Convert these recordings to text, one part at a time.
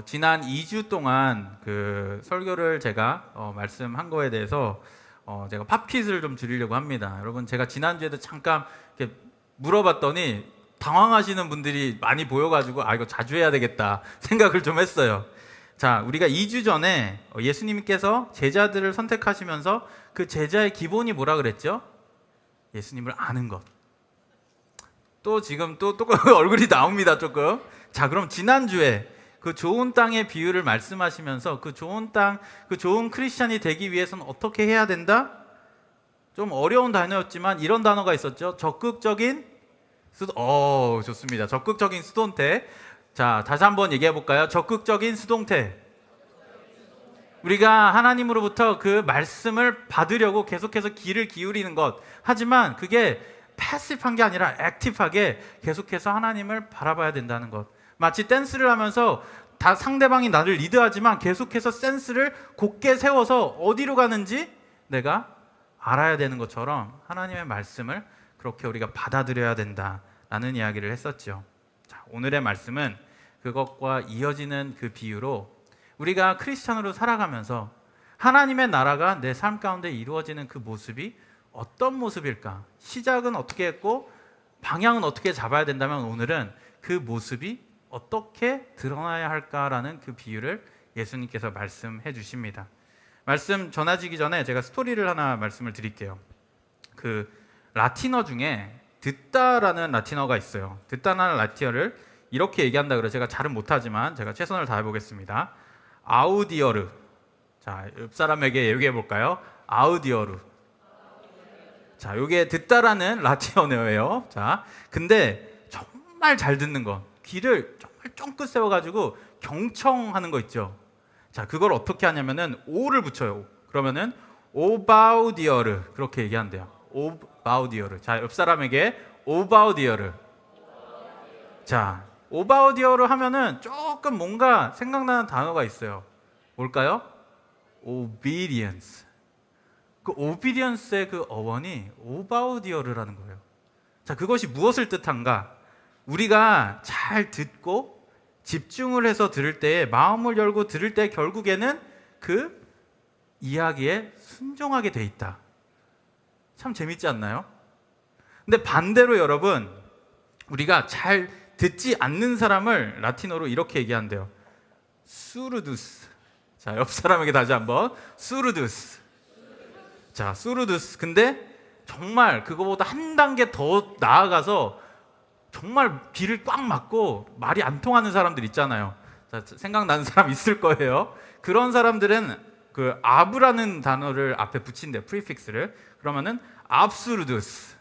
지난 2주 동안 그 설교를 제가 말씀한 거에 대해서 제가 팝퀴즈를 좀 드리려고 합니다. 여러분, 제가 지난주에도 잠깐 이렇게 물어봤더니 당황하시는 분들이 많이 보여가지고 이거 자주 해야 되겠다 생각을 좀 했어요. 자, 우리가 2주 전에 예수님께서 제자들을 선택하시면서 그 제자의 기본이 뭐라 그랬죠? 예수님을 아는 것. 또 지금 또 얼굴이 나옵니다, 조금. 자, 그럼 지난주에 그 좋은 땅의 비유를 말씀하시면서 그 좋은 땅, 그 좋은 크리스찬이 되기 위해서는 어떻게 해야 된다? 좀 어려운 단어였지만 이런 단어가 있었죠. 적극적인 좋습니다. 적극적인 수동태. 자, 다시 한번 얘기해 볼까요? 적극적인 수동태. 우리가 하나님으로부터 그 말씀을 받으려고 계속해서 귀를 기울이는 것. 하지만 그게 패시브한 게 아니라 액티브하게 계속해서 하나님을 바라봐야 된다는 것. 마치 댄스를 하면서 다 상대방이 나를 리드하지만 계속해서 센스를 곧게 세워서 어디로 가는지 내가 알아야 되는 것처럼 하나님의 말씀을 그렇게 우리가 받아들여야 된다라는 이야기를 했었죠. 자, 오늘의 말씀은 그것과 이어지는 그 비유로 우리가 크리스찬으로 살아가면서 하나님의 나라가 내 삶 가운데 이루어지는 그 모습이 어떤 모습일까? 시작은 어떻게 했고 방향은 어떻게 잡아야 된다면 오늘은 그 모습이 어떻게 드러나야 할까라는 그 비유를 예수님께서 말씀해 주십니다. 말씀 전해지기 전에 제가 스토리를 하나 말씀을 드릴게요. 그 라틴어 중에 듣다라는 라틴어가 있어요. 듣다라는 라틴어를 이렇게 얘기한다 그래서 제가 잘은 못하지만 제가 최선을 다해 보겠습니다. 아우디어르. 자, 옆 사람에게 얘기해 볼까요? 아우디어르. 자, 이게 듣다라는 라틴어예요. 자, 근데 정말 잘 듣는 거, 귀를 정말 쫑긋 세워가지고 경청하는 거 있죠. 자, 그걸 어떻게 하냐면은 오를 붙여요. 그러면은 오바우디어르 그렇게 얘기한대요. 오바우디어르. 자, 옆 사람에게 오바우디어르. 자, 오바우디어르 하면은 조금 뭔가 생각나는 단어가 있어요. 뭘까요? obedience. 그 obedience의 그 어원이 오바우디어르라는 거예요. 자, 그것이 무엇을 뜻한가? 우리가 잘 듣고 집중을 해서 들을 때에 마음을 열고 들을 때 결국에는 그 이야기에 순종하게 돼 있다. 참 재밌지 않나요? 근데 반대로 여러분, 우리가 잘 듣지 않는 사람을 라틴어로 이렇게 얘기한대요. 수르두스. 자, 옆 사람에게 다시 한번 수르두스. 자, 수르두스. 근데 정말 그거보다 한 단계 더 나아가서 정말 귀를 꽉 막고 말이 안 통하는 사람들 있잖아요. 자, 생각나는 사람 있을 거예요. 그런 사람들은 그 아브라는 단어를 앞에 붙인대요. 프리픽스를. 그러면은 압수르두스.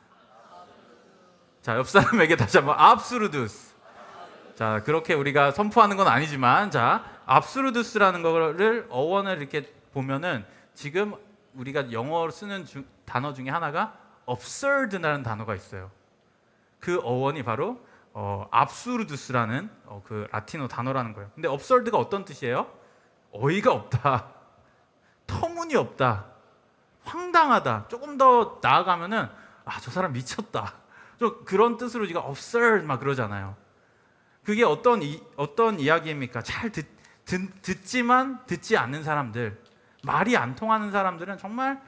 자, 옆 사람에게 다시 한번 압수르두스. 자, 그렇게 우리가 선포하는 건 아니지만, 자, 압수르두스라는 거를 어원을 이렇게 보면은 지금 우리가 영어로 쓰는 단어 중에 하나가 absurd라는 단어가 있어요. 그 어원이 바로 압수르두스라는 그 라틴어 단어라는 거예요. 근데 absurd가 어떤 뜻이에요? 어이가 없다, 터무니없다, 황당하다. 조금 더 나아가면은 저 사람 미쳤다. 좀 그런 뜻으로 우리가 absurd 막 그러잖아요. 그게 어떤 이야기입니까? 잘 듣지만 듣지 않는 사람들, 말이 안 통하는 사람들은 정말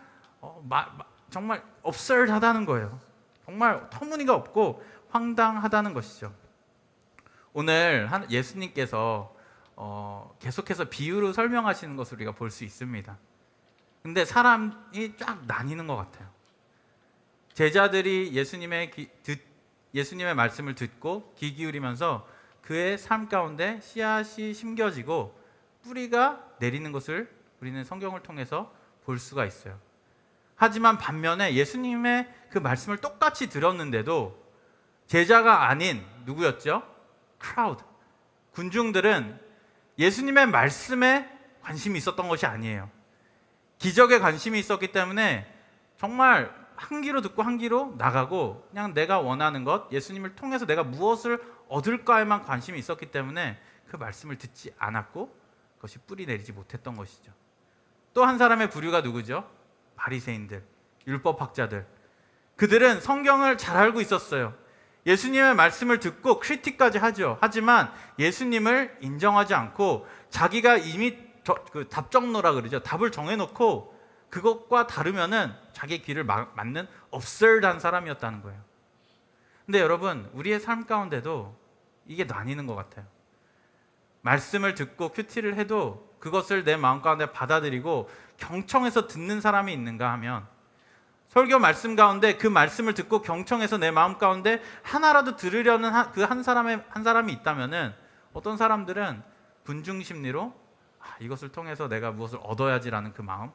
정말 absurd하다는 거예요. 정말 터무니가 없고 황당하다는 것이죠. 오늘 예수님께서 계속해서 비유로 설명하시는 것을 우리가 볼 수 있습니다. 근데 사람이 쫙 나뉘는 것 같아요. 제자들이 예수님의 말씀을 듣고 귀 기울이면서 그의 삶 가운데 씨앗이 심겨지고 뿌리가 내리는 것을 우리는 성경을 통해서 볼 수가 있어요. 하지만 반면에 예수님의 그 말씀을 똑같이 들었는데도 제자가 아닌 누구였죠? 크라우드. 군중들은 예수님의 말씀에 관심이 있었던 것이 아니에요. 기적에 관심이 있었기 때문에 정말 한 귀로 듣고 한 귀로 나가고 그냥 내가 원하는 것, 예수님을 통해서 내가 무엇을 얻을까에만 관심이 있었기 때문에 그 말씀을 듣지 않았고 그것이 뿌리 내리지 못했던 것이죠. 또 한 사람의 부류가 누구죠? 바리새인들, 율법학자들. 그들은 성경을 잘 알고 있었어요. 예수님의 말씀을 듣고 크리틱까지 하죠. 하지만 예수님을 인정하지 않고 자기가 이미 답정너라 그러죠. 답을 정해놓고 그것과 다르면은 자기 귀를 막는 absurd한 사람이었다는 거예요. 근데 여러분, 우리의 삶 가운데도 이게 나뉘는 것 같아요. 말씀을 듣고 큐티를 해도 그것을 내 마음 가운데 받아들이고 경청해서 듣는 사람이 있는가 하면, 설교 말씀 가운데 그 말씀을 듣고 경청해서 내 마음 가운데 하나라도 들으려는 그 한 사람이 있다면은, 어떤 사람들은 군중 심리로 이것을 통해서 내가 무엇을 얻어야지라는 그 마음,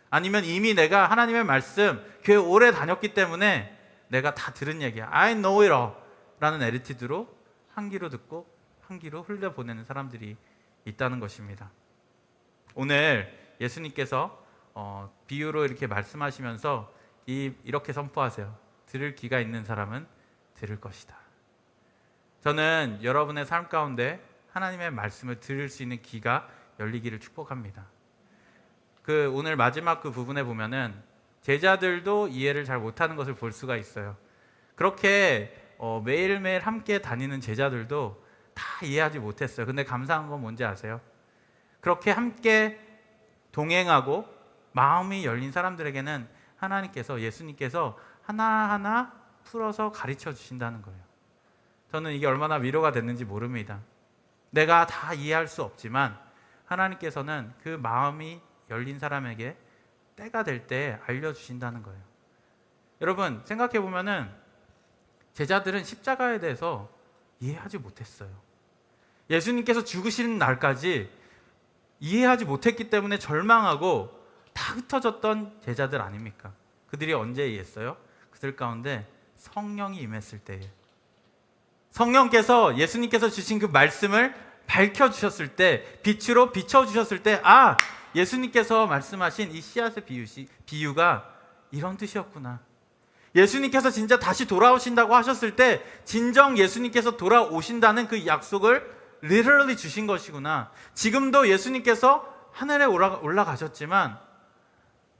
아니면 이미 내가 하나님의 말씀 교회 오래 다녔기 때문에 내가 다 들은 얘기야, I know it all 라는 에티튜드로 한 귀로 듣고 한 귀로 흘려보내는 사람들이 있다는 것입니다. 오늘 예수님께서 비유로 이렇게 말씀하시면서 이렇게 선포하세요. 들을 귀가 있는 사람은 들을 것이다. 저는 여러분의 삶 가운데 하나님의 말씀을 들을 수 있는 귀가 열리기를 축복합니다. 오늘 마지막 그 부분에 보면은 제자들도 이해를 잘 못하는 것을 볼 수가 있어요. 그렇게 매일매일 함께 다니는 제자들도 다 이해하지 못했어요. 근데 감사한 건 뭔지 아세요? 그렇게 함께 동행하고 마음이 열린 사람들에게는 하나님께서, 예수님께서 하나하나 풀어서 가르쳐 주신다는 거예요. 저는 이게 얼마나 위로가 됐는지 모릅니다. 내가 다 이해할 수 없지만 하나님께서는 그 마음이 열린 사람에게 때가 될 때 알려주신다는 거예요. 여러분, 생각해 보면은 제자들은 십자가에 대해서 이해하지 못했어요. 예수님께서 죽으시는 날까지 이해하지 못했기 때문에 절망하고 다 흩어졌던 제자들 아닙니까? 그들이 언제 이해했어요? 그들 가운데 성령이 임했을 때에, 성령께서 예수님께서 주신 그 말씀을 밝혀주셨을 때, 빛으로 비춰주셨을 때, 예수님께서 말씀하신 이 씨앗의 비유가 이런 뜻이었구나. 예수님께서 진짜 다시 돌아오신다고 하셨을 때 진정 예수님께서 돌아오신다는 그 약속을 literally 주신 것이구나. 지금도 예수님께서 하늘에 올라가셨지만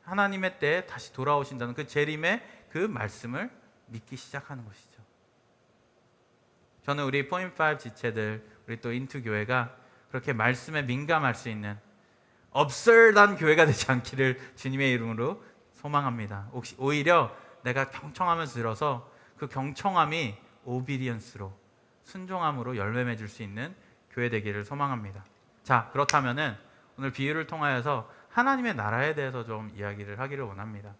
하나님의 때에 다시 돌아오신다는 그 재림의 그 말씀을 믿기 시작하는 것이죠. 저는 우리 포인트5 지체들, 우리 또 인투 교회가 그렇게 말씀에 민감할 수 있는 absurd한 교회가 되지 않기를 주님의 이름으로 소망합니다. 오히려 내가 경청하면서 들어서 그 경청함이 obedience로, 순종함으로 열매 맺을 수 있는 교회 되기를 소망합니다. 자, 그렇다면은 오늘 비유를 통하여서 하나님의 나라에 대해서 좀 이야기를 하기를 원합니다.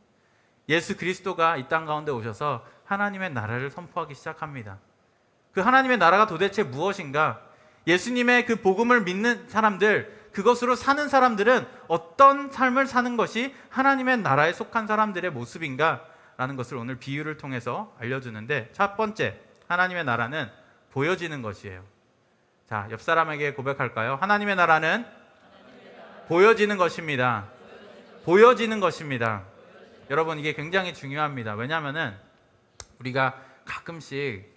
예수 그리스도가 이 땅 가운데 오셔서 하나님의 나라를 선포하기 시작합니다. 그 하나님의 나라가 도대체 무엇인가? 예수님의 그 복음을 믿는 사람들, 그것으로 사는 사람들은 어떤 삶을 사는 것이 하나님의 나라에 속한 사람들의 모습인가? 라는 것을 오늘 비유를 통해서 알려주는데, 첫 번째, 하나님의 나라는 보여지는 것이에요. 자, 옆 사람에게 고백할까요? 하나님의 나라는 보여지는 것입니다. 보여지는 것입니다. 여러분, 이게 굉장히 중요합니다. 왜냐하면은 우리가 가끔씩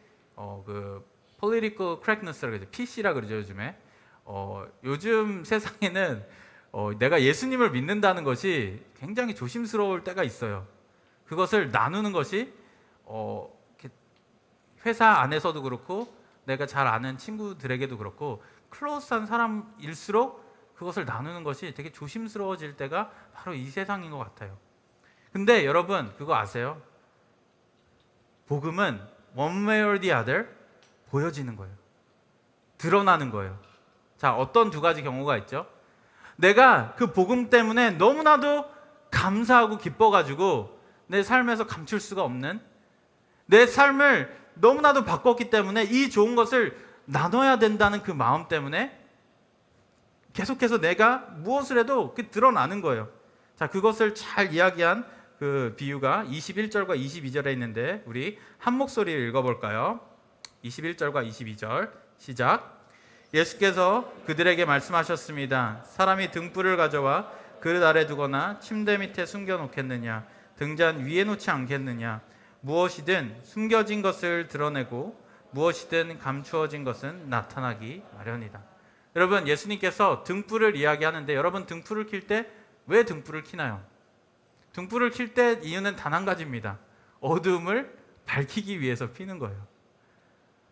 그 political correctness라고 그러죠. PC라 그러죠, 요즘에. 요즘 세상에는 내가 예수님을 믿는다는 것이 굉장히 조심스러울 때가 있어요. 그것을 나누는 것이 회사 안에서도 그렇고 내가 잘 아는 친구들에게도 그렇고 클로스한 사람일수록 그것을 나누는 것이 되게 조심스러워질 때가 바로 이 세상인 것 같아요. 근데 여러분, 그거 아세요? 복음은 one way or the other 보여지는 거예요. 드러나는 거예요. 자, 어떤 두 가지 경우가 있죠? 내가 그 복음 때문에 너무나도 감사하고 기뻐가지고 내 삶에서 감출 수가 없는, 내 삶을 너무나도 바꿨기 때문에 이 좋은 것을 나눠야 된다는 그 마음 때문에 계속해서 내가 무엇을 해도 드러나는 거예요. 자, 그것을 잘 이야기한 그 비유가 21절과 22절에 있는데 우리 한 목소리를 읽어볼까요? 21절과 22절 시작. 예수께서 그들에게 말씀하셨습니다. 사람이 등불을 가져와 그릇 아래 두거나 침대 밑에 숨겨놓겠느냐? 등잔 위에 놓지 않겠느냐? 무엇이든 숨겨진 것을 드러내고 무엇이든 감추어진 것은 나타나기 마련이다. 여러분, 예수님께서 등불을 이야기하는데, 여러분 등불을 킬 때 왜 등불을 켜나요? 등불을 킬 때 이유는 단 한 가지입니다. 어두움을 밝히기 위해서 피는 거예요.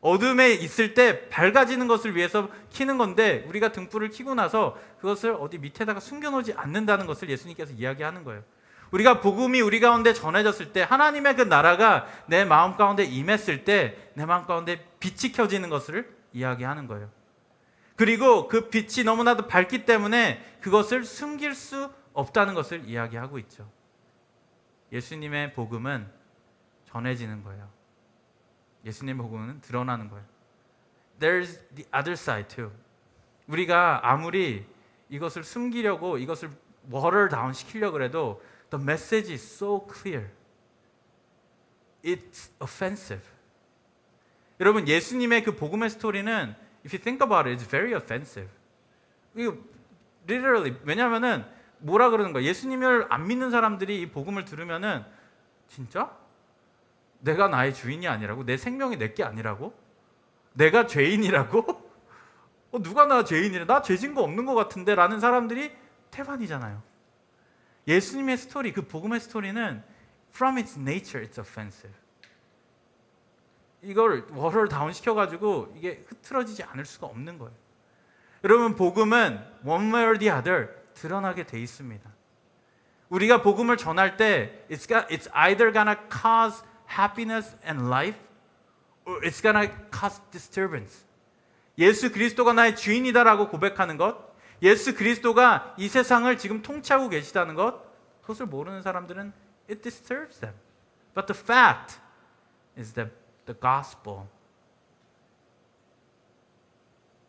어둠에 있을 때 밝아지는 것을 위해서 켜는 건데 우리가 등불을 켜고 나서 그것을 어디 밑에다가 숨겨놓지 않는다는 것을 예수님께서 이야기하는 거예요. 우리가 복음이 우리 가운데 전해졌을 때 하나님의 그 나라가 내 마음 가운데 임했을 때 내 마음 가운데 빛이 켜지는 것을 이야기하는 거예요. 그리고 그 빛이 너무나도 밝기 때문에 그것을 숨길 수 없다는 것을 이야기하고 있죠. 예수님의 복음은 전해지는 거예요. 예수님의 복음은 드러나는 거예요. There's the other side too. 우리가 아무리 이것을 숨기려고 이것을 water down 시키려고 해도 the message is so clear. It's offensive. 여러분 예수님의 그 복음의 스토리는 if you think about it, it's very offensive. 이거 literally 왜냐하면은 뭐라 그러는 거야? 예수님을 안 믿는 사람들이 이 복음을 들으면은 진짜? 내가 나의 주인이 아니라고? 내 생명이 내게 아니라고? 내가 죄인이라고? 누가 나 죄인이래? 나 죄진 거 없는 것 같은데? 라는 사람들이 태반이잖아요. 예수님의 스토리, 그 복음의 스토리는 from its nature, it's offensive. 이걸 워터를 다운 시켜가지고 이게 흐트러지지 않을 수가 없는 거예요. 여러분 복음은 one way or the other 드러나게 돼 있습니다. 우리가 복음을 전할 때 it's either gonna cause happiness and life or it's gonna cause disturbance. 예수 그리스도가 나의 주인이다라고 고백하는 것, 예수 그리스도가 이 세상을 지금 통치하고 계시다는 것, 그것을 모르는 사람들은 it disturbs them. But the fact is that the gospel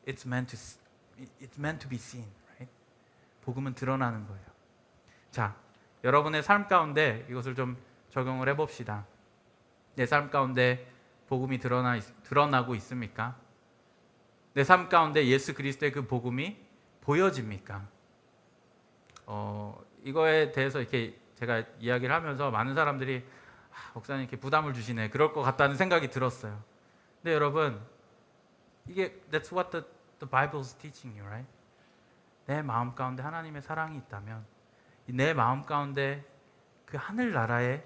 it's meant to be seen, right? 복음은 드러나는 거예요. 자, 여러분의 삶 가운데 이것을 좀 적용을 해봅시다. 내 삶 가운데 복음이 드러나고 있습니까? 내 삶 가운데 예수 그리스도의 그 복음이 보여집니까? 이거에 대해서 이렇게 제가 이야기를 하면서 많은 사람들이 목사님 이렇게 부담을 주시네 그럴 것 같다는 생각이 들었어요. 근데 여러분 이게 that's what the Bible is teaching you, right? 내 마음 가운데 하나님의 사랑이 있다면 내 마음 가운데 그 하늘 나라에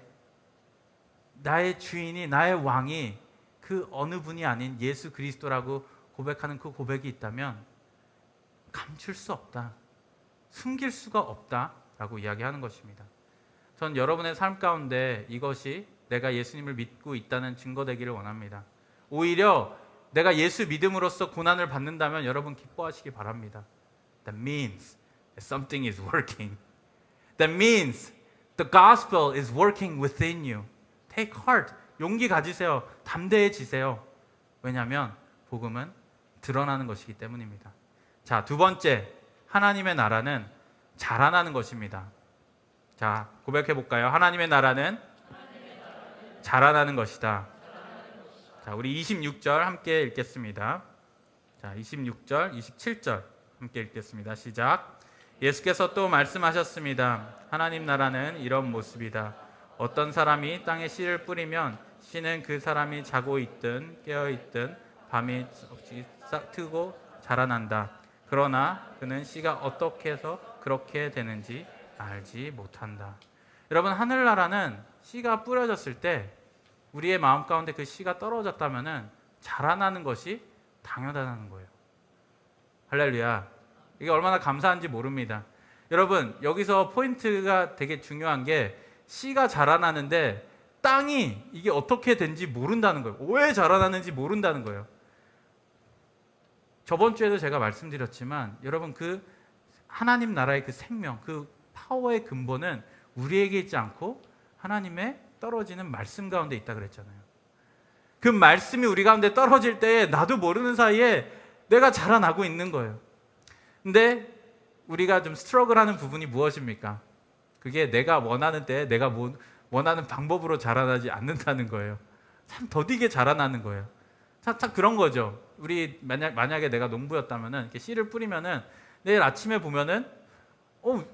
나의 주인이 나의 왕이 그 어느 분이 아닌 예수 그리스도라고 고백하는 그 고백이 있다면 감출 수 없다, 숨길 수가 없다라고 이야기하는 것입니다. 전 여러분의 삶 가운데 이것이 내가 예수님을 믿고 있다는 증거되기를 원합니다. 오히려 내가 예수 믿음으로써 고난을 받는다면 여러분 기뻐하시기 바랍니다. That means that something is working. That means the gospel is working within you. Take heart. 용기 가지세요. 담대해지세요. 왜냐하면 복음은 드러나는 것이기 때문입니다. 자, 두 번째, 하나님의 나라는 자라나는 것입니다. 자, 고백해 볼까요? 하나님의 나라는 자라나는 것이다. 자, 우리 26절 함께 읽겠습니다. 자, 26절, 27절 함께 읽겠습니다. 시작. 예수께서 또 말씀하셨습니다. 하나님 나라는 이런 모습이다. 어떤 사람이 땅에 씨를 뿌리면 씨는 그 사람이 자고 있든 깨어 있든 밤이 싹 트고 자라난다. 그러나 그는 씨가 어떻게 해서 그렇게 되는지 알지 못한다. 여러분 하늘나라는 씨가 뿌려졌을 때 우리의 마음 가운데 그 씨가 떨어졌다면 자라나는 것이 당연하다는 거예요. 할렐루야. 이게 얼마나 감사한지 모릅니다. 여러분 여기서 포인트가 되게 중요한 게 씨가 자라나는데 땅이 이게 어떻게 된지 모른다는 거예요. 왜 자라나는지 모른다는 거예요. 저번 주에도 제가 말씀드렸지만 여러분 그 하나님 나라의 그 생명, 그 파워의 근본은 우리에게 있지 않고 하나님의 떨어지는 말씀 가운데 있다 그랬잖아요. 그 말씀이 우리 가운데 떨어질 때 나도 모르는 사이에 내가 자라나고 있는 거예요. 근데 우리가 좀 스트러글하는 부분이 무엇입니까? 그게 내가 원하는 때 내가 원하는 방법으로 자라나지 않는다는 거예요. 참 더디게 자라나는 거예요. 참 그런 거죠. 우리 만약에 내가 농부였다면은 이렇게 씨를 뿌리면은 내일 아침에 보면은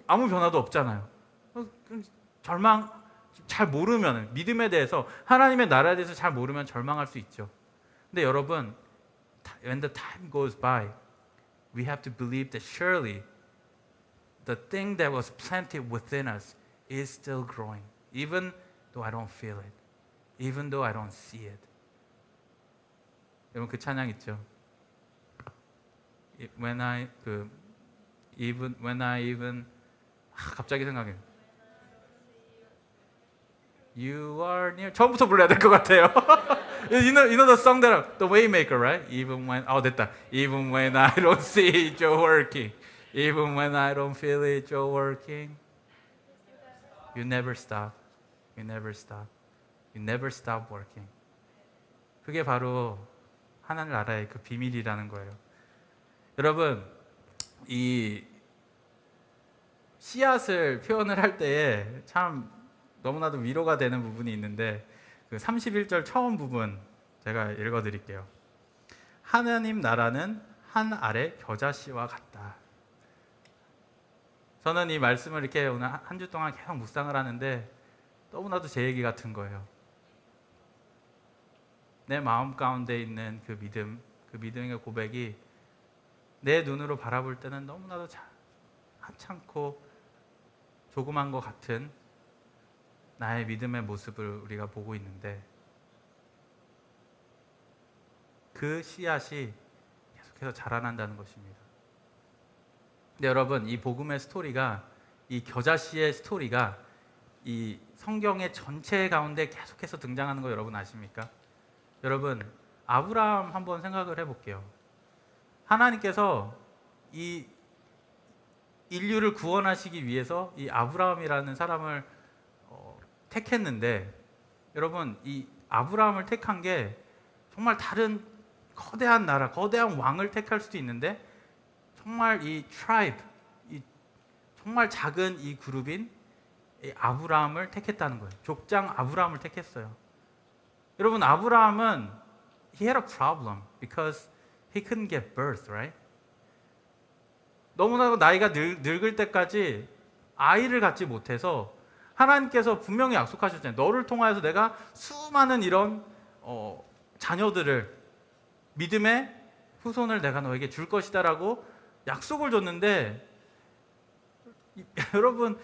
아무 변화도 없잖아요. 잘 모르면 믿음에 대해서 하나님의 나라에 대해서 잘 모르면 절망할 수 있죠. 근데 여러분, when the time goes by, we have to believe that surely the thing that was planted within us is still growing, even though I don't feel it, even though I don't see it. 여러분 그 찬양 있죠? When I even 갑자기 생각해. You are near. 처음부터 불러야 될 것 같아요. you know the song that the Waymaker, right? Even when 됐다. Even when I don't see it, you're working. Even when I don't feel it, you're working. You never stop. You never stop. You never stop working. 그게 바로 하나님 나라의 그 비밀이라는 거예요. 여러분, 이 씨앗을 표현을 할 때에 참 너무나도 위로가 되는 부분이 있는데 그 31절 처음 부분 제가 읽어드릴게요. 하나님 나라는 한 알의 겨자씨와 같다. 저는 이 말씀을 이렇게 오늘 한 주 동안 계속 묵상을 하는데 너무나도 제 얘기 같은 거예요. 내 마음 가운데 있는 그 믿음, 그 믿음의 고백이 내 눈으로 바라볼 때는 너무나도 하찮고 조그만 것 같은 나의 믿음의 모습을 우리가 보고 있는데 그 씨앗이 계속해서 자라난다는 것입니다. 근데 여러분, 이 복음의 스토리가, 이 겨자씨의 스토리가 이 성경의 전체 가운데 계속해서 등장하는 거 여러분 아십니까? 여러분, 아브라함 한번 생각을 해볼게요. 하나님께서 이 인류를 구원하시기 위해서 이 아브라함이라는 사람을 택했는데, 여러분, 이 아브라함을 택한 게 정말 다른 거대한 나라, 거대한 왕을 택할 수도 있는데 정말 이 트라이브, 정말 작은 이 그룹인 이 아브라함을 택했다는 거예요. 족장 아브라함을 택했어요. 여러분, 아브라함은 he had a problem because he couldn't get birth, right? 너무나도 나이가 늙을 때까지 아이를 갖지 못해서 하나님께서 분명히 약속하셨잖아요. 너를 통하여서 내가 수많은 이런 자녀들을, 믿음의 후손을 내가 너에게 줄 것이다라고 약속을 줬는데 여러분,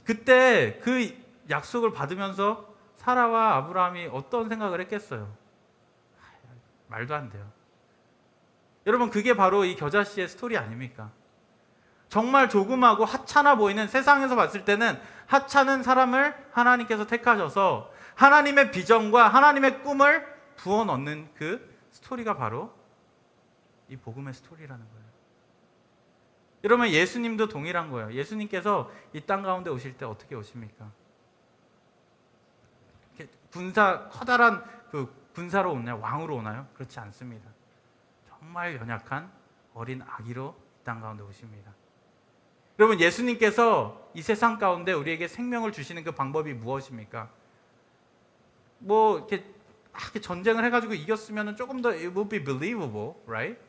그때 그 약속을 받으면서 사라와 아브라함이 어떤 생각을 했겠어요? 말도 안 돼요. 여러분, 그게 바로 이 겨자씨의 스토리 아닙니까? 정말 조그마하고 하찮아 보이는, 세상에서 봤을 때는 하찮은 사람을 하나님께서 택하셔서 하나님의 비전과 하나님의 꿈을 부어 넣는 그 스토리가 바로 이 복음의 스토리라는 거예요. 여러분, 예수님도 동일한 거예요. 예수님께서 이 땅 가운데 오실 때 어떻게 오십니까? 커다란 그 군사로 오나요? 왕으로 오나요? 그렇지 않습니다. 정말 연약한 어린 아기로 이 땅 가운데 오십니다. 여러분, 예수님께서 이 세상 가운데 우리에게 생명을 주시는 그 방법이 무엇입니까? 이렇게 전쟁을 해가지고 이겼으면 조금 더 it would be believable, right?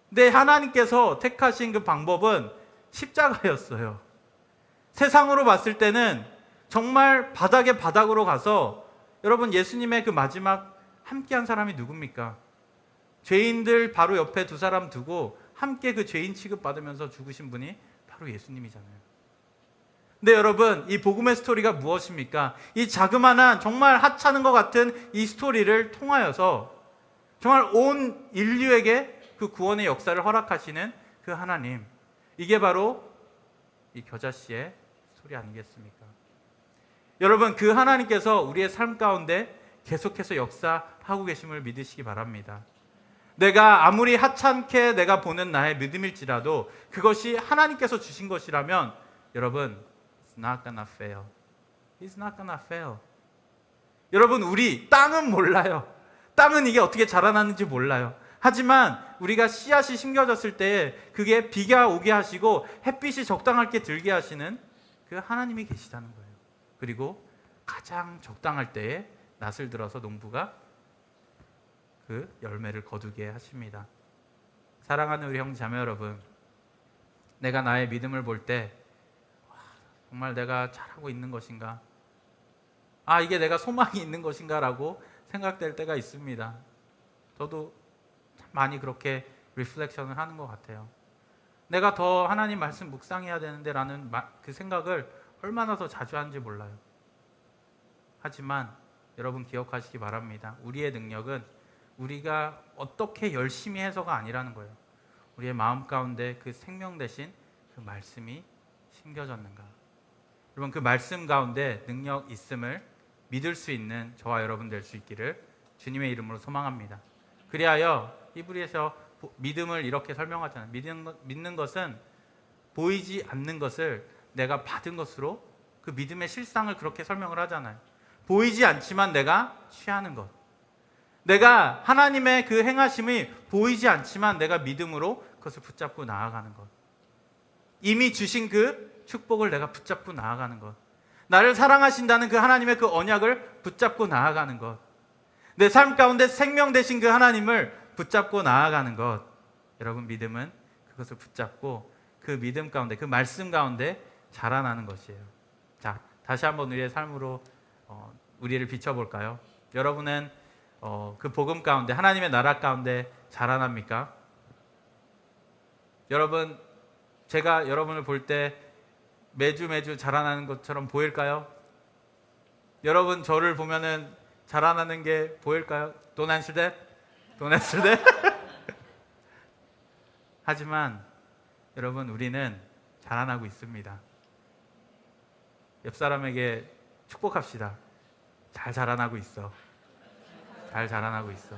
근데 하나님께서 택하신 그 방법은 십자가였어요. 세상으로 봤을 때는 정말 바닥의 바닥으로 가서, 여러분, 예수님의 그 마지막 함께한 사람이 누굽니까? 죄인들 바로 옆에 두 사람 두고 함께 그 죄인 취급받으면서 죽으신 분이 바로 예수님이잖아요. 근데 여러분, 이 복음의 스토리가 무엇입니까? 이 자그마한 정말 하찮은 것 같은 이 스토리를 통하여서 정말 온 인류에게 그 구원의 역사를 허락하시는 그 하나님, 이게 바로 이 겨자씨의 스토리 아니겠습니까? 여러분, 그 하나님께서 우리의 삶 가운데 계속해서 역사하고 계심을 믿으시기 바랍니다. 내가 아무리 하찮게 내가 보는 나의 믿음일지라도 그것이 하나님께서 주신 것이라면, 여러분, it's not gonna fail. It's not gonna fail. 여러분, 우리 땅은 몰라요. 땅은 이게 어떻게 자라나는지 몰라요. 하지만 우리가 씨앗이 심겨졌을 때 그게 비가 오게 하시고 햇빛이 적당하게 들게 하시는 그 하나님이 계시다는 거예요. 그리고 가장 적당할 때에 낫을 들어서 농부가 그 열매를 거두게 하십니다. 사랑하는 우리 형 자매 여러분, 내가 나의 믿음을 볼 때 정말 내가 잘하고 있는 것인가? 이게 내가 소망이 있는 것인가? 라고 생각될 때가 있습니다. 저도 많이 그렇게 리플렉션을 하는 것 같아요. 내가 더 하나님 말씀 묵상해야 되는데 라는 그 생각을 얼마나 더 자주 하는지 몰라요. 하지만 여러분 기억하시기 바랍니다. 우리의 능력은 우리가 어떻게 열심히 해서가 아니라는 거예요. 우리의 마음 가운데 그 생명 대신 그 말씀이 심겨졌는가. 여러분, 그 말씀 가운데 능력 있음을 믿을 수 있는 저와 여러분 될 수 있기를 주님의 이름으로 소망합니다. 그리하여 히브리에서 믿음을 이렇게 설명하잖아요. 믿는 것은 보이지 않는 것을 내가 받은 것으로, 그 믿음의 실상을 그렇게 설명을 하잖아요. 보이지 않지만 내가 취하는 것. 내가 하나님의 그 행하심이 보이지 않지만 내가 믿음으로 그것을 붙잡고 나아가는 것. 이미 주신 그 축복을 내가 붙잡고 나아가는 것. 나를 사랑하신다는 그 하나님의 그 언약을 붙잡고 나아가는 것. 내 삶 가운데 생명 되신 그 하나님을 붙잡고 나아가는 것. 여러분, 믿음은 그것을 붙잡고 그 믿음 가운데, 그 말씀 가운데 자라나는 것이에요. 자, 다시 한번 우리의 삶으로 우리를 비춰볼까요? 여러분은 그 복음 가운데, 하나님의 나라 가운데 자라납니까? 여러분, 제가 여러분을 볼 때 매주 자라나는 것처럼 보일까요? 여러분, 저를 보면은 자라나는 게 보일까요? Don't answer that? Don't answer that? 하지만 여러분, 우리는 자라나고 있습니다. 옆 사람에게 축복합시다. 잘 자라나고 있어. 잘 자라나고 있어.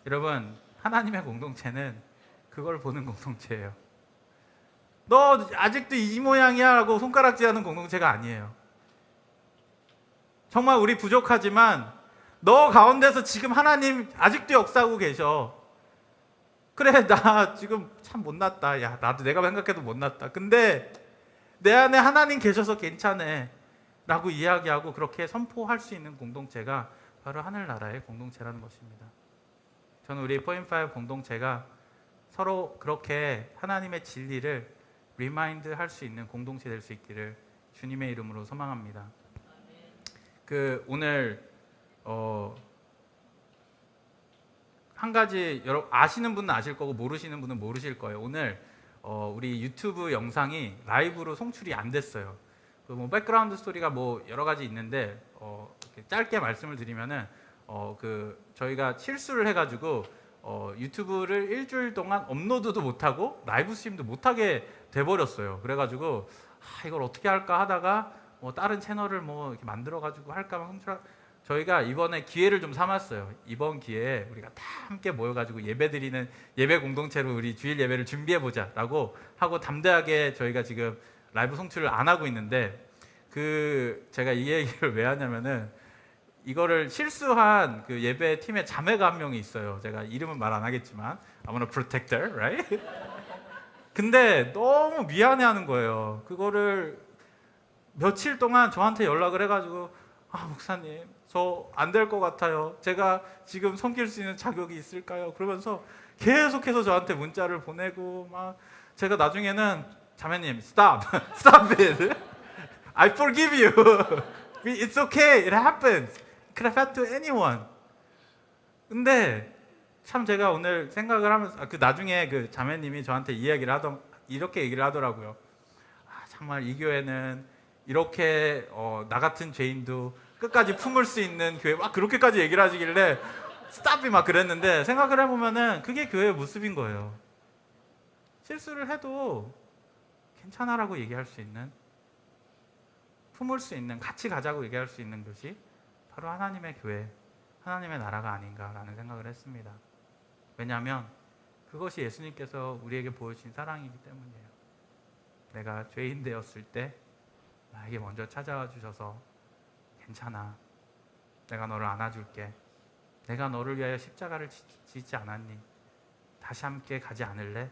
여러분, 하나님의 공동체는 그걸 보는 공동체예요. 너 아직도 이 모양이야 라고 손가락질하는 공동체가 아니에요. 정말 우리 부족하지만 너 가운데서 지금 하나님 아직도 역사하고 계셔. 그래, 나 지금 참 못났다. 야, 나도 내가 생각해도 못났다. 근데 내 안에 하나님 계셔서 괜찮아 라고 이야기하고 그렇게 선포할 수 있는 공동체가 바로 하늘나라의 공동체라는 것입니다. 저는 우리 포인트5 공동체가 서로 그렇게 하나님의 진리를 리마인드 할 수 있는 공동체 될 수 있기를 주님의 이름으로 소망합니다. 오늘 한 가지, 여러분 아시는 분은 아실 거고 모르시는 분은 모르실 거예요. 오늘 우리 유튜브 영상이 라이브로 송출이 안 됐어요. 뭐 백그라운드 스토리가 뭐 여러 가지 있는데 짧게 말씀을 드리면은 저희가 실수를 해가지고 유튜브를 일주일 동안 업로드도 못하고 라이브 스트림도 못하게 돼버렸어요. 그래가지고 이걸 어떻게 할까 하다가 다른 채널을 이렇게 만들어가지고 할까만 저희가 이번에 기회를 좀 삼았어요. 이번 기회에 우리가 다 함께 모여가지고 예배드리는 예배 공동체로 우리 주일 예배를 준비해보자라고 하고 담대하게 저희가 지금 라이브 송출을 안 하고 있는데 제가 이 얘기를 왜 하냐면은 이거를 실수한 그 예배 팀의 자매가 한 명이 있어요. 제가 이름은 말 안 하겠지만 I'm gonna protect her, right? 근데 너무 미안해하는 거예요. 그거를 며칠 동안 저한테 연락을 해가지고 목사님 저 안 될 것 같아요. 제가 지금 섬길 수 있는 자격이 있을까요? 그러면서 계속해서 저한테 문자를 보내고 막 제가 나중에는 자매님 stop it. I forgive you. It's okay. It happens. It could have happened to anyone. 근데 참 제가 오늘 생각을 하면서 나중에 그 자매님이 저한테 이렇게 얘기를 하더라고요. 정말 이 교회는 이렇게 나 같은 죄인도 끝까지 품을 수 있는 교회, 막 그렇게까지 얘기를 하시길래 스탑이 막 그랬는데 생각을 해보면은 그게 교회의 모습인 거예요. 실수를 해도 괜찮아라고 얘기할 수 있는, 품을 수 있는, 같이 가자고 얘기할 수 있는 것이 바로 하나님의 교회, 하나님의 나라가 아닌가라는 생각을 했습니다. 왜냐하면 그것이 예수님께서 우리에게 보여주신 사랑이기 때문이에요. 내가 죄인 되었을 때 나에게 먼저 찾아와 주셔서 괜찮아, 내가 너를 안아줄게, 내가 너를 위하여 십자가를 지지 않았니? 다시 함께 가지 않을래?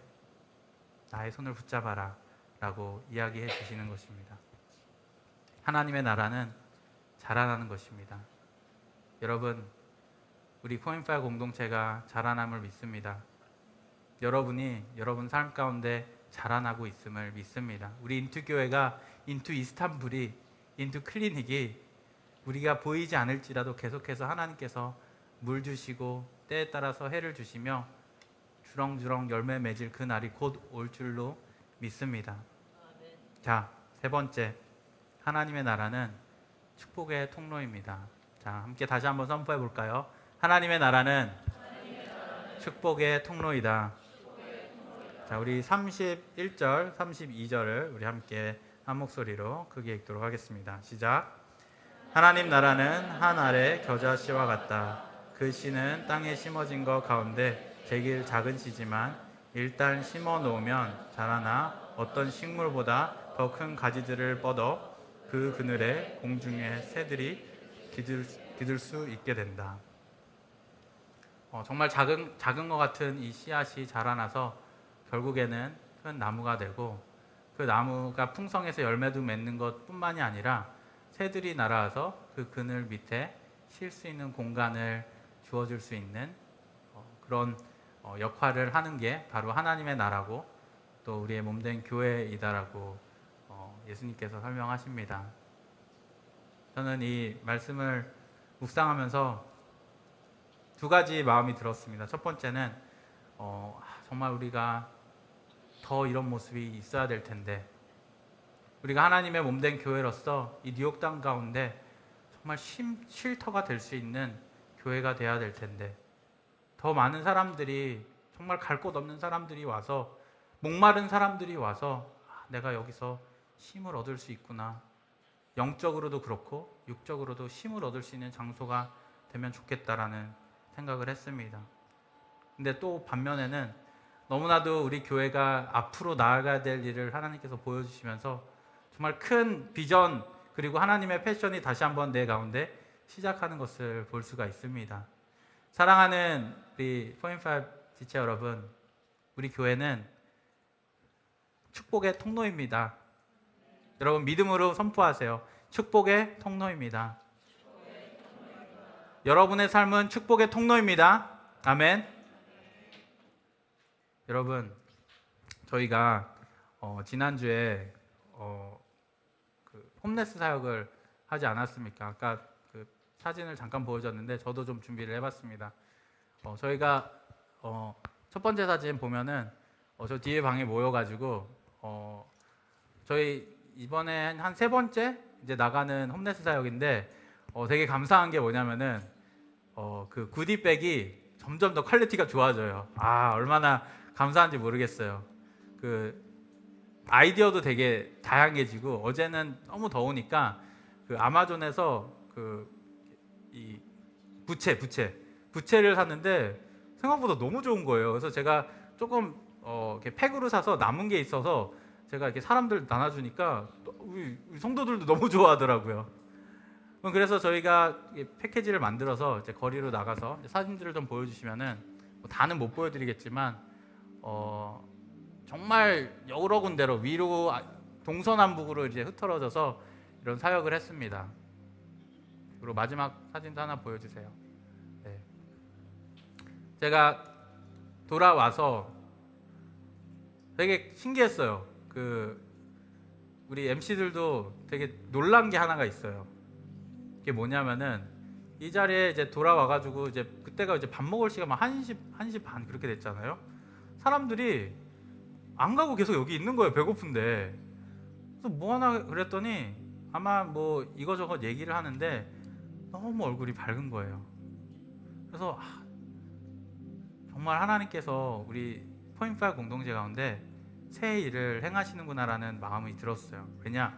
나의 손을 붙잡아라 라고 이야기해 주시는 것입니다. 하나님의 나라는 자라나는 것입니다. 여러분, 우리 포인트5 공동체가 자라남을 믿습니다. 여러분이 여러분 삶 가운데 자라나고 있음을 믿습니다. 우리 인투교회가, 인투 이스탄불이, 인투 클리닉이 우리가 보이지 않을지라도 계속해서 하나님께서 물 주시고 때에 따라서 해를 주시며 주렁주렁 열매 맺을 그 날이 곧 올 줄로 믿습니다. 자, 세 번째, 하나님의 나라는 축복의 통로입니다. 자, 함께 다시 한번 선포해 볼까요? 하나님의 나라는 축복의 통로이다. 자, 우리 31절, 32절을 우리 함께 한 목소리로 크게 읽도록 하겠습니다. 시작. 하나님 나라는 한 알의 겨자씨와 같다. 그 씨는 땅에 심어진 것 가운데 제길 작은 씨지만 일단 심어 놓으면 자라나 어떤 식물보다 더 큰 가지들을 뻗어 그 그늘에 공중의 새들이 기들 수 있게 된다. 정말 작은 것 같은 이 씨앗이 자라나서 결국에는 큰 나무가 되고, 그 나무가 풍성해서 열매도 맺는 것뿐만이 아니라 새들이 날아와서 그 그늘 밑에 쉴 수 있는 공간을 주어줄 수 있는 그런 역할을 하는 게 바로 하나님의 나라고 또 우리의 몸된 교회이다라고 예수님께서 설명하십니다. 저는 이 말씀을 묵상하면서 두 가지 마음이 들었습니다. 첫 번째는 정말 우리가 더 이런 모습이 있어야 될 텐데, 우리가 하나님의 몸된 교회로서 이 뉴욕 땅 가운데 정말 쉼터가 될 수 있는 교회가 돼야 될 텐데, 더 많은 사람들이, 정말 갈 곳 없는 사람들이 와서, 목마른 사람들이 와서 내가 여기서 쉼을 얻을 수 있구나, 영적으로도 그렇고 육적으로도 쉼을 얻을 수 있는 장소가 되면 좋겠다라는 생각을 했습니다. 근데 또 반면에는 너무나도 우리 교회가 앞으로 나아가야 될 일을 하나님께서 보여주시면서 정말 큰 비전, 그리고 하나님의 패션이 다시 한번 내 가운데 시작하는 것을 볼 수가 있습니다. 사랑하는 우리 포인트5 지체 여러분, 우리 교회는 축복의 통로입니다. 여러분 믿음으로 선포하세요. 축복의 통로입니다. 여러분의 삶은 축복의 통로입니다. 아멘. 여러분, 저희가 지난주에 그 홈레스 사역을 하지 않았습니까? 아까 그 사진을 잠깐 보여줬는데 저도 좀 준비를 해봤습니다. 저희가 첫 번째 사진 보면은 저 뒤에 방에 모여가지고 저희 이번에 한 세 번째 이제 나가는 홈레스 사역인데 되게 감사한 게 뭐냐면은 그 구디백이 점점 더 퀄리티가 좋아져요. 얼마나 감사한지 모르겠어요. 그 아이디어도 되게 다양해지고, 어제는 너무 더우니까 그 아마존에서 이 부채를 샀는데 생각보다 너무 좋은 거예요. 그래서 제가 조금 이렇게 팩으로 사서 남은 게 있어서 제가 이렇게 사람들 나눠주니까 우리 성도들도 너무 좋아하더라고요. 그래서 저희가 패키지를 만들어서 이제 거리로 나가서 사진들을 좀 보여주시면은 다는 못 보여드리겠지만 정말 여러 군데로 위로 동서남북으로 이제 흩어져서 이런 사역을 했습니다. 그리고 마지막 사진도 하나 보여주세요. 네. 제가 돌아와서 되게 신기했어요. 우리 MC들도 되게 놀란 게 하나가 있어요. 그게 뭐냐면은 이 자리에 이제 돌아와가지고 이제 그때가 이제 밥 먹을 시간 1시 반 그렇게 됐잖아요. 사람들이 안 가고 계속 여기 있는 거예요. 배고픈데. 그래서 뭐 하나 그랬더니 아마 뭐 이거저거 얘기를 하는데 너무 얼굴이 밝은 거예요. 그래서 정말 하나님께서 우리 포인트5 공동체 가운데 새 일을 행하시는구나라는 마음이 들었어요. 왜냐?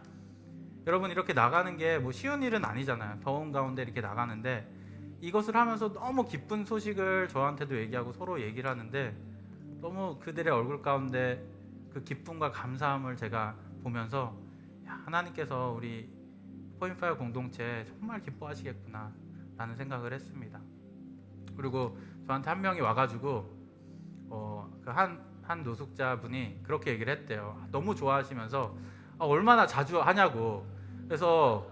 여러분, 이렇게 나가는 게 뭐 쉬운 일은 아니잖아요. 더운 가운데 이렇게 나가는데 이것을 하면서 너무 기쁜 소식을 저한테도 얘기하고 서로 얘기를 하는데 너무 그들의 얼굴 가운데 그 기쁨과 감사함을 제가 보면서 하나님께서 우리 포인트5 공동체 정말 기뻐하시겠구나 라는 생각을 했습니다. 그리고 저한테 한 명이 와가지고 한 노숙자분이 그렇게 얘기를 했대요. 너무 좋아하시면서 얼마나 자주 하냐고. 그래서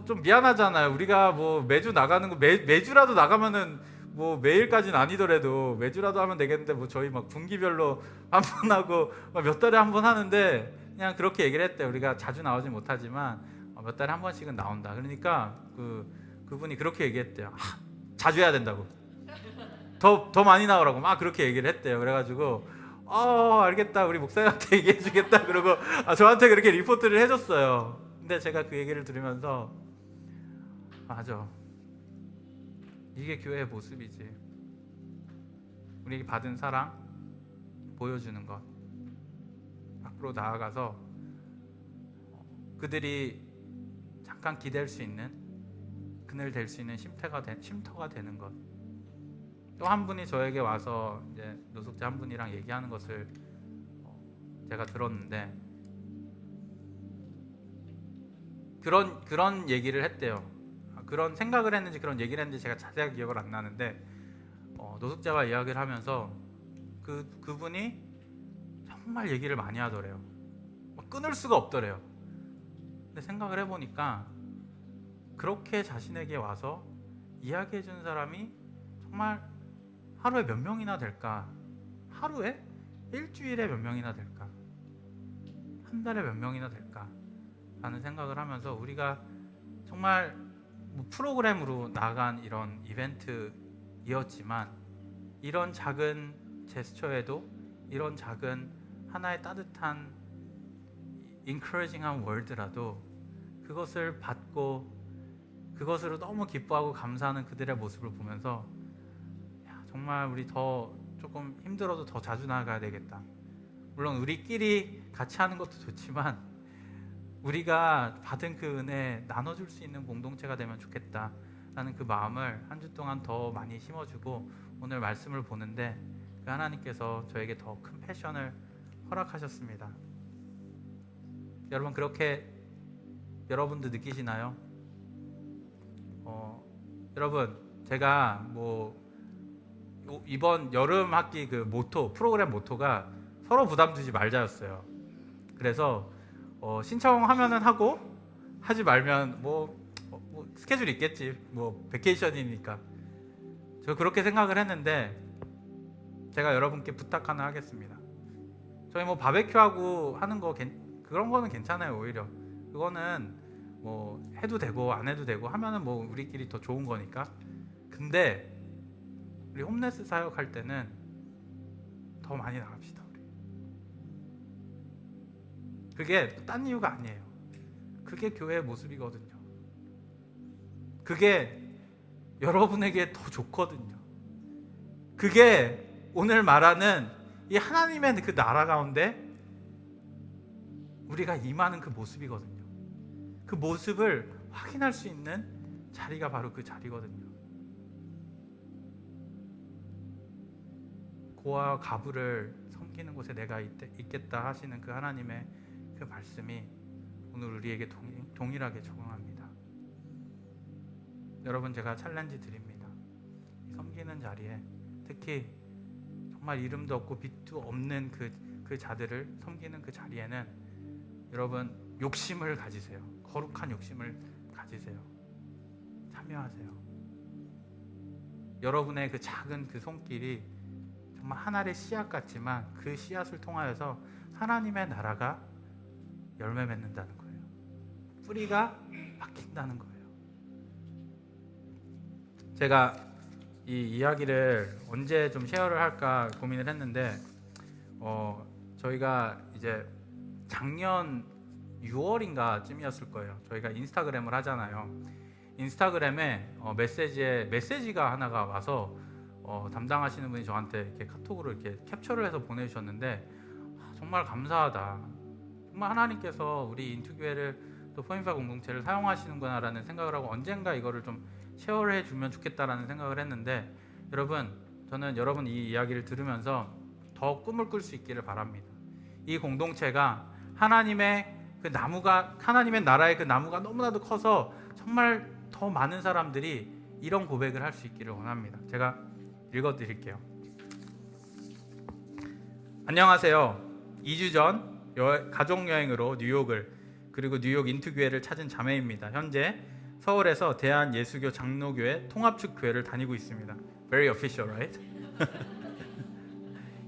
좀 미안하잖아요. 우리가 뭐 매주 나가는 거 매주라도 나가면은 뭐 매일까지는 아니더라도 매주라도 하면 되겠는데 뭐 저희 막 분기별로 한 번 하고 몇 달에 한 번 하는데 그냥 그렇게 얘기를 했대요. 우리가 자주 나오지 못하지만 몇 달에 한 번씩은 나온다. 그러니까 그분이 그렇게 얘기했대요. 자주 해야 된다고. 더 많이 나오라고 막 그렇게 얘기를 했대요. 그래가지고 알겠다, 우리 목사님한테 얘기해 주겠다 그러고 저한테 그렇게 리포트를 해줬어요. 근데 제가 그 얘기를 들으면서 맞아, 이게 교회의 모습이지. 우리에게 받은 사랑 보여주는 것, 앞으로 나아가서 그들이 잠깐 기댈 수 있는, 그늘 될 수 있는 쉼터가 되는 것. 또 한 분이 저에게 와서 이제 노숙자 한 분이랑 얘기하는 것을 제가 들었는데, 그런 얘기를 했대요. 그런 생각을 했는지 그런 얘기를 했는지 제가 자세하게 기억을 안 나는데, 노숙자와 이야기를 하면서 그분이 정말 얘기를 많이 하더래요. 끊을 수가 없더래요. 근데 생각을 해보니까 그렇게 자신에게 와서 이야기해 준 사람이 정말 하루에 몇 명이나 될까? 하루에? 일주일에 몇 명이나 될까? 한 달에 몇 명이나 될까? 라는 생각을 하면서 우리가 정말 프로그램으로 나간 이런 이벤트이었지만, 이런 작은 제스처에도 이런 작은 하나의 따뜻한 encouraging한 월드라도 그것을 받고 그것으로 너무 기뻐하고 감사하는 그들의 모습을 보면서 정말 우리 더 조금 힘들어도 더 자주 나아가야 되겠다. 물론 우리끼리 같이 하는 것도 좋지만 우리가 받은 그 은혜 나눠줄 수 있는 공동체가 되면 좋겠다라는 그 마음을 한 주 동안 더 많이 심어주고, 오늘 말씀을 보는데 그 하나님께서 저에게 더 큰 패션을 허락하셨습니다. 여러분, 그렇게 여러분도 느끼시나요? 여러분, 제가 이번 여름 학기 그 프로그램 모토가 서로 부담 주지 말자였어요. 그래서 신청하면은 하고, 하지 말면 스케줄 있겠지, 베케이션이니까. 저 그렇게 생각을 했는데, 제가 여러분께 부탁 하나 하겠습니다. 저희 바베큐하고 하는 거 그런 거는 괜찮아요. 오히려 그거는 해도 되고 안 해도 되고 하면은 우리끼리 더 좋은 거니까. 근데 우리 홈레스 사역할 때는 더 많이 나갑시다. 우리. 그게 딴 이유가 아니에요. 그게 교회의 모습이거든요. 그게 여러분에게 더 좋거든요. 그게 오늘 말하는 이 하나님의 그 나라 가운데 우리가 임하는 그 모습이거든요. 그 모습을 확인할 수 있는 자리가 바로 그 자리거든요. 고아와 가부를 섬기는 곳에 내가 있겠다 하시는 그 하나님의 그 말씀이 오늘 우리에게 동일하게 적용합니다. 여러분, 제가 챌린지 드립니다. 섬기는 자리에, 특히 정말 이름도 없고 빛도 없는 그 자들을 섬기는 그 자리에는 여러분 욕심을 가지세요. 거룩한 욕심을 가지세요. 참여하세요. 여러분의 그 작은 그 손길이 정말 하나의 씨앗 같지만 그 씨앗을 통하여서 하나님의 나라가 열매 맺는다는 거예요. 뿌리가 박힌다는 거예요. 제가 이 이야기를 언제 좀 쉐어를 할까 고민을 했는데, 저희가 이제 작년 6월인가 쯤이었을 거예요. 저희가 인스타그램을 하잖아요. 인스타그램에 메시지가 하나가 와서 담당하시는 분이 저한테 이렇게 카톡으로 이렇게 캡처를 해서 보내주셨는데, 정말 감사하다. 정말 하나님께서 우리 인투교회를 또 포인파 공동체를 사용하시는구나라는 생각을 하고 언젠가 이거를 좀 쉐어를 해주면 좋겠다라는 생각을 했는데, 여러분, 저는 여러분 이 이야기를 들으면서 더 꿈을 꿀 수 있기를 바랍니다. 이 공동체가 하나님의 나라의 그 나무가 너무나도 커서 정말 더 많은 사람들이 이런 고백을 할 수 있기를 원합니다. 제가 읽어드릴게요. 안녕하세요. 2주 전 가족여행으로 뉴욕을, 그리고 뉴욕 인투교회를 찾은 자매입니다. 현재 서울에서 대한예수교 장로교회 통합축 교회를 다니고 있습니다. Very official, right?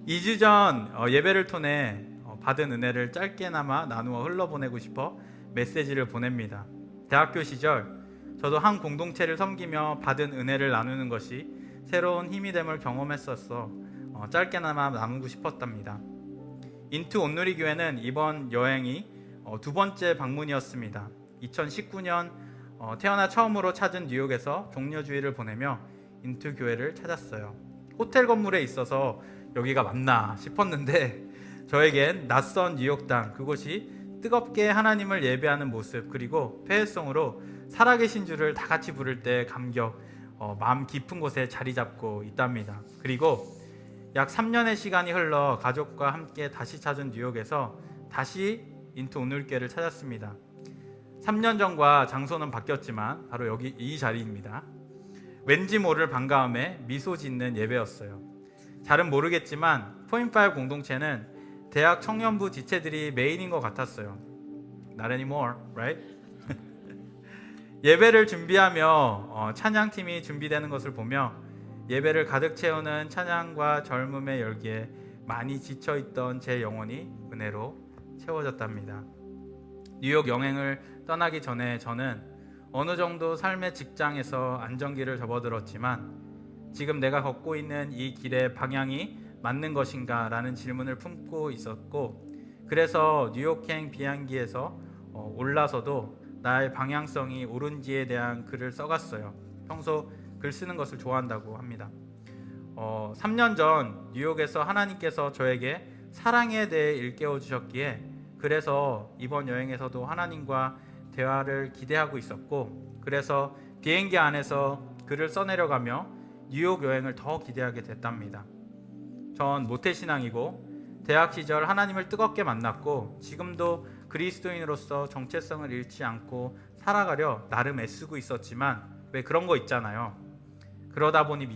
2주 전 예배를 통해 받은 은혜를 짧게나마 나누어 흘러보내고 싶어 메시지를 보냅니다. 대학교 시절 저도 한 공동체를 섬기며 받은 은혜를 나누는 것이 새로운 힘이 됨을 경험했었어 짧게나마 나누고 싶었답니다. 인투 온누리 교회는 이번 여행이 두 번째 방문이었습니다. 2019년 태어나 처음으로 찾은 뉴욕에서 종려주의를 보내며 인투 교회를 찾았어요. 호텔 건물에 있어서 여기가 맞나 싶었는데 저에겐 낯선 뉴욕 땅, 그곳이 뜨겁게 하나님을 예배하는 모습, 그리고 폐회성으로 살아계신 주를 다 같이 부를 때 감격, 마음 깊은 곳에 자리 잡고 있답니다. 그리고 약 3년의 시간이 흘러 가족과 함께 다시 찾은 뉴욕에서 다시 인투 온누리교회를 찾았습니다. 3년 전과 장소는 바뀌었지만 바로 여기 이 자리입니다. 왠지 모를 반가움에 미소 짓는 예배였어요. 잘은 모르겠지만 포인트5 공동체는 대학 청년부 지체들이 메인인 것 같았어요. Not anymore, right? 예배를 준비하며 찬양팀이 준비되는 것을 보며 예배를 가득 채우는 찬양과 젊음의 열기에 많이 지쳐있던 제 영혼이 은혜로 채워졌답니다. 뉴욕 여행을 떠나기 전에 저는 어느 정도 삶의 직장에서 안정기를 접어들었지만 지금 내가 걷고 있는 이 길의 방향이 맞는 것인가 라는 질문을 품고 있었고, 그래서 뉴욕행 비행기에서 올라서도 나의 방향성이 옳은지에 대한 글을 써갔어요. 평소 글 쓰는 것을 좋아한다고 합니다. 3년 전 뉴욕에서 하나님께서 저에게 사랑에 대해 일깨워 주셨기에 그래서 이번 여행에서도 하나님과 대화를 기대하고 있었고, 그래서 비행기 안에서 글을 써내려가며 뉴욕 여행을 더 기대하게 됐답니다. 전 모태신앙이고 대학 시절 하나님을 뜨겁게 만났고 지금도 그리스도인으로서 정체성을 잃지 않고 살아가려 나름 애쓰고 있었지만 왜 그런 거 있잖아요. 그러다 보니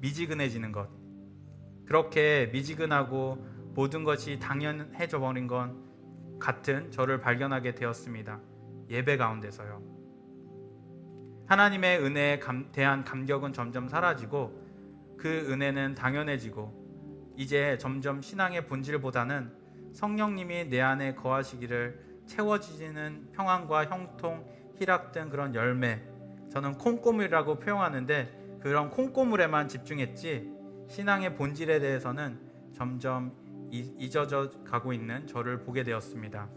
미지근해지는 것. 그렇게 미지근하고 모든 것이 당연해져 버린 건 같은 저를 발견하게 되었습니다. 예배 가운데서요. 하나님의 은혜에 대한 감격은 점점 사라지고 그 은혜는 당연해지고 이제 점점 신앙의 본질보다는 성령님이 내 안에 거하시기를 채워지는 평안과 형통, 희락 등 그런 열매, 저는 콩고물이라고 표현하는데 그런 콩고물에만 집중했지 신앙의 본질에 대해서는 점점 잊어져 가고 있는 저를 보게 되었습니다.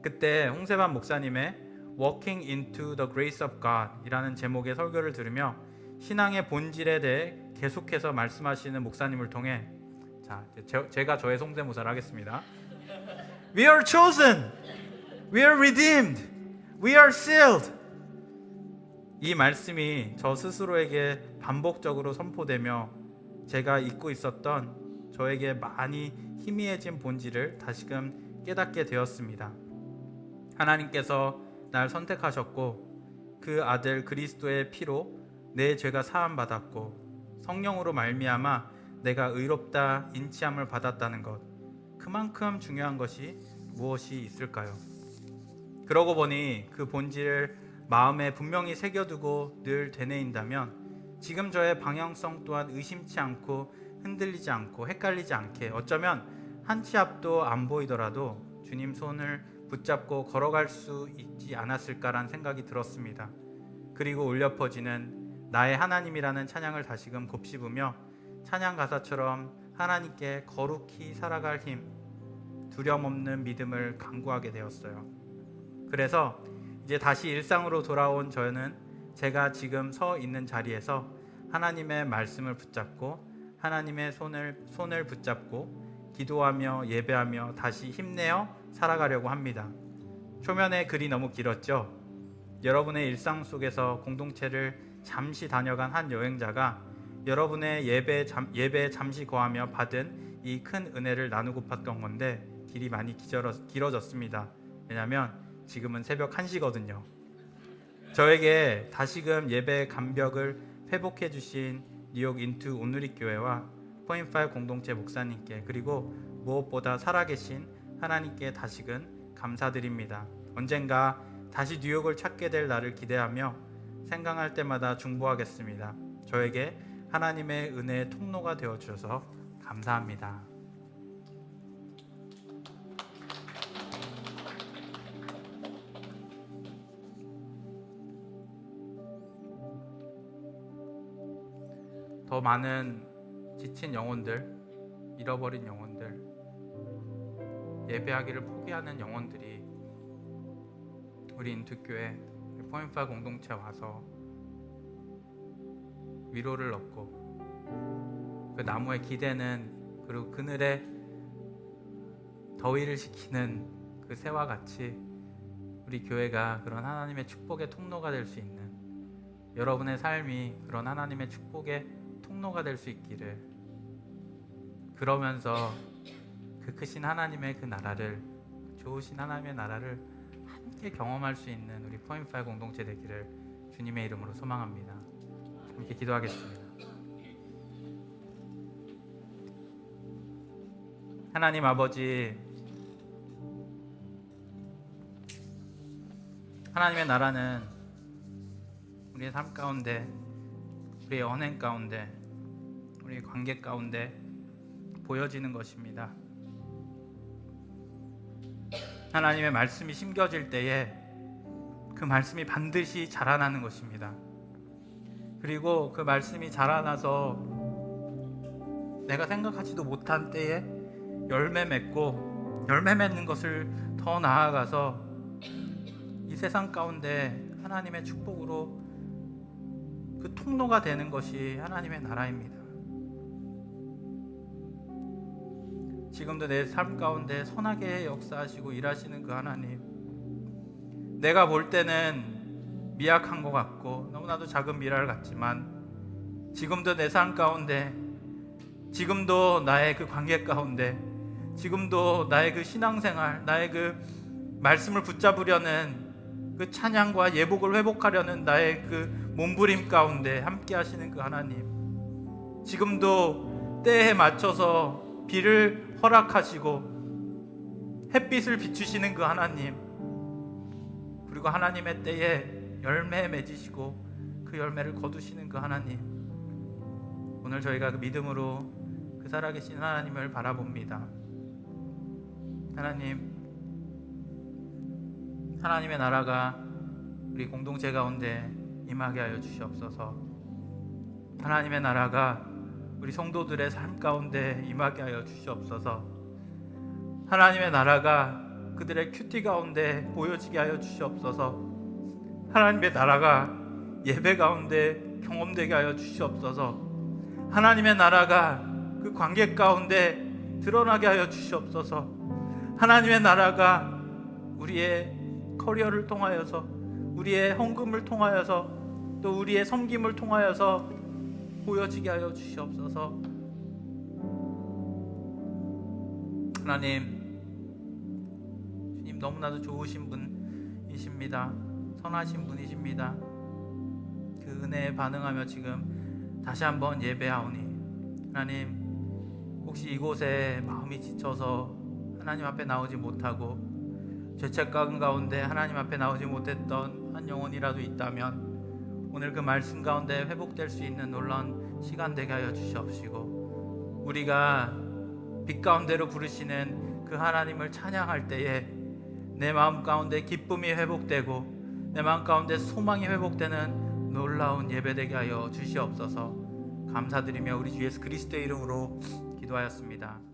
그때 홍세반 목사님의 Walking into the Grace of God 이라는 제목의 설교를 들으며 신앙의 본질에 대해 계속해서 말씀하시는 목사님을 통해 제가 저의 성대모사를 하겠습니다. We are chosen, we are redeemed, we are sealed. 이 말씀이 저 스스로에게 반복적으로 선포되며 제가 잊고 있었던 저에게 많이 희미해진 본질을 다시금 깨닫게 되었습니다. 하나님께서 날 선택하셨고 그 아들 그리스도의 피로 내 죄가 사함 받았고 성령으로 말미암아 내가 의롭다 인치함을 받았다는 것, 그만큼 중요한 것이 무엇이 있을까요? 그러고 보니 그 본질을 마음에 분명히 새겨두고 늘 되뇌인다면 지금 저의 방향성 또한 의심치 않고 흔들리지 않고 헷갈리지 않게, 어쩌면 한 치 앞도 안 보이더라도 주님 손을 붙잡고 걸어갈 수 있지 않았을까라는 생각이 들었습니다. 그리고 울려 퍼지는 나의 하나님이라는 찬양을 다시금 곱씹으며 찬양 가사처럼 하나님께 거룩히 살아갈 힘, 두려움 없는 믿음을 간구하게 되었어요. 그래서 이제 다시 일상으로 돌아온 저는 제가 지금 서 있는 자리에서 하나님의 말씀을 붙잡고 하나님의 손을 붙잡고 기도하며 예배하며 다시 힘내어 살아가려고 합니다. 초면의 글이 너무 길었죠. 여러분의 일상 속에서 공동체를 잠시 다녀간 한 여행자가 여러분의 예배에 잠시 거하며 받은 이 큰 은혜를 나누고 봤던 건데 길이 많이 길어졌습니다. 왜냐하면 지금은 새벽 1시거든요. 저에게 다시금 예배의 감격을 회복해 주신 뉴욕 인투 온누리교회와 포인트5 공동체 목사님께, 그리고 무엇보다 살아계신 하나님께 다시금 감사드립니다. 언젠가 다시 뉴욕을 찾게 될 날을 기대하며 생각할 때마다 중보하겠습니다. 저에게 하나님의 은혜의 통로가 되어주셔서 감사합니다. 더 많은 지친 영혼들, 잃어버린 영혼들, 예배하기를 포기하는 영혼들이 우리 인투교회 포인트5 공동체 와서 위로를 얻고 그 나무에 기대는, 그리고 그늘에 더위를 식히는 그 새와 같이 우리 교회가 그런 하나님의 축복의 통로가 될 수 있는, 여러분의 삶이 그런 하나님의 축복의 통로가 될 수 있기를, 그러면서 그 크신 하나님의 그 나라를, 좋으신 하나님의 나라를 함께 경험할 수 있는 우리 포인트5 공동체 되기를 주님의 이름으로 소망합니다. 함께 기도하겠습니다. 하나님 아버지, 하나님의 나라는 우리의 삶 가운데, 우리의 언행 가운데, 우리의 관계 가운데 보여지는 것입니다. 하나님의 말씀이 심겨질 때에 그 말씀이 반드시 자라나는 것입니다. 그리고 그 말씀이 자라나서 내가 생각하지도 못한 때에 열매 맺고, 열매 맺는 것을 더 나아가서 이 세상 가운데 하나님의 축복으로 그 통로가 되는 것이 하나님의 나라입니다. 지금도 내 삶 가운데 선하게 역사하시고 일하시는 그 하나님, 내가 볼 때는 미약한 것 같고 너무나도 작은 미랄 같지만, 지금도 내 삶 가운데, 지금도 나의 그 관계 가운데, 지금도 나의 그 신앙생활, 나의 그 말씀을 붙잡으려는 그 찬양과 예복을 회복하려는 나의 그 몸부림 가운데 함께 하시는 그 하나님, 지금도 때에 맞춰서 비를 허락하시고 햇빛을 비추시는 그 하나님, 그리고 하나님의 때에 열매 맺으시고 그 열매를 거두시는 그 하나님, 오늘 저희가 그 믿음으로 그 살아계신 하나님을 바라봅니다. 하나님, 하나님의 나라가 우리 공동체 가운데 임하게 하여 주시옵소서. 하나님의 나라가 우리 성도들의 삶 가운데 임하게 하여 주시옵소서. 하나님의 나라가 그들의 큐티 가운데 보여지게 하여 주시옵소서. 하나님의 나라가 예배 가운데 경험되게 하여 주시옵소서. 하나님의 나라가 그 관계 가운데 드러나게 하여 주시옵소서. 하나님의 나라가 우리의 커리어를 통하여서, 우리의 헌금을 통하여서, 또 우리의 섬김을 통하여서 보여지게 하여 주시옵소서. 하나님, 주님 너무나도 좋으신 분이십니다. 선하신 분이십니다. 그 은혜에 반응하며 지금 다시 한번 예배하오니, 하나님, 혹시 이곳에 마음이 지쳐서 하나님 앞에 나오지 못하고 죄책감 가운데 하나님 앞에 나오지 못했던 한 영혼이라도 있다면, 오늘 그 말씀 가운데 회복될 수 있는 놀라운 시간 되게 하여 주시옵시고, 우리가 빛 가운데로 부르시는 그 하나님을 찬양할 때에 내 마음 가운데 기쁨이 회복되고 내 마음 가운데 소망이 회복되는 놀라운 예배 되게 하여 주시옵소서. 감사드리며 우리 주 예수 그리스도의 이름으로 기도하였습니다.